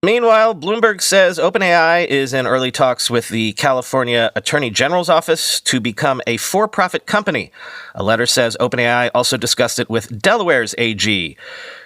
Meanwhile, Bloomberg says OpenAI is in early talks with the California Attorney General's office to become a for-profit company. A letter says OpenAI also discussed it with Delaware's AG.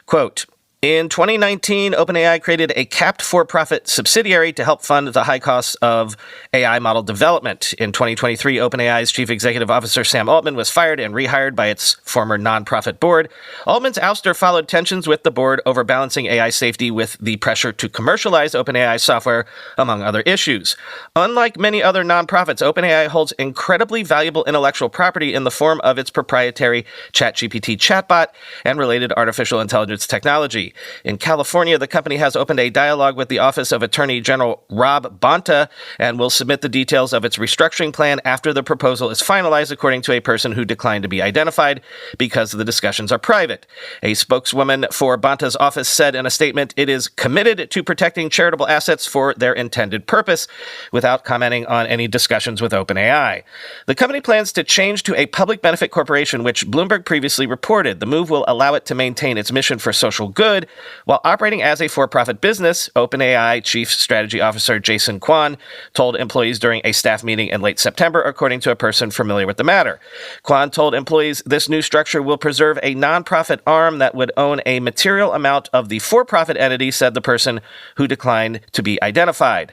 Quote, in 2019, OpenAI created a capped for-profit subsidiary to help fund the high costs of AI model development. In 2023, OpenAI's chief executive officer Sam Altman was fired and rehired by its former nonprofit board. Altman's ouster followed tensions with the board over balancing AI safety with the pressure to commercialize OpenAI software, among other issues. Unlike many other nonprofits, OpenAI holds incredibly valuable intellectual property in the form of its proprietary ChatGPT chatbot and related artificial intelligence technology. In California, the company has opened a dialogue with the Office of Attorney General Rob Bonta and will submit the details of its restructuring plan after the proposal is finalized, according to a person who declined to be identified because the discussions are private. A spokeswoman for Bonta's office said in a statement, it is committed to protecting charitable assets for their intended purpose, without commenting on any discussions with OpenAI. The company plans to change to a public benefit corporation, which Bloomberg previously reported. The move will allow it to maintain its mission for social good while operating as a for-profit business. OpenAI Chief Strategy Officer Jason Kwan told employees during a staff meeting in late September, according to a person familiar with the matter. Kwan told employees this new structure will preserve a nonprofit arm that would own a material amount of the for-profit entity, said the person who declined to be identified.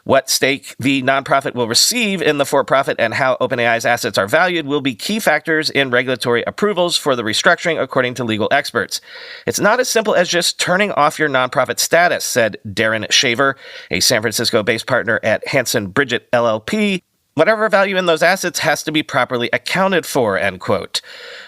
What stake the nonprofit will receive in the for-profit and how OpenAI's assets are valued will be key factors in regulatory approvals for the restructuring, according to legal experts. It's not as simple as just turning off your nonprofit status, said Darren Shaver, a San Francisco-based partner at Hanson Bridget LLP. Whatever value in those assets has to be properly accounted for, end quote.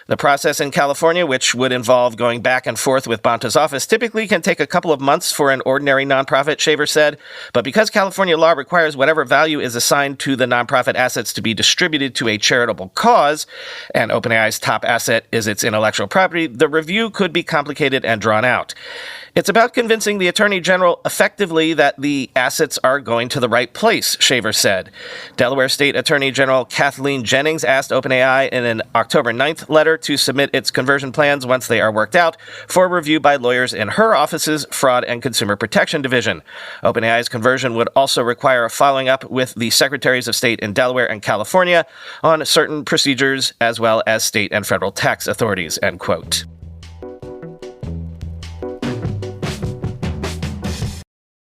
The process in California, which would involve going back and forth with Bonta's office, typically can take a couple of months for an ordinary nonprofit, Shaver said. But because California law requires whatever value is assigned to the nonprofit assets to be distributed to a charitable cause, and OpenAI's top asset is its intellectual property, the review could be complicated and drawn out. It's about convincing the Attorney General effectively that the assets are going to the right place, Shaver said. Delaware State Attorney General Kathleen Jennings asked OpenAI in an October 9th letter to submit its conversion plans once they are worked out for review by lawyers in her office's Fraud and Consumer Protection Division. OpenAI's conversion would also require following up with the Secretaries of State in Delaware and California on certain procedures, as well as state and federal tax authorities, end quote.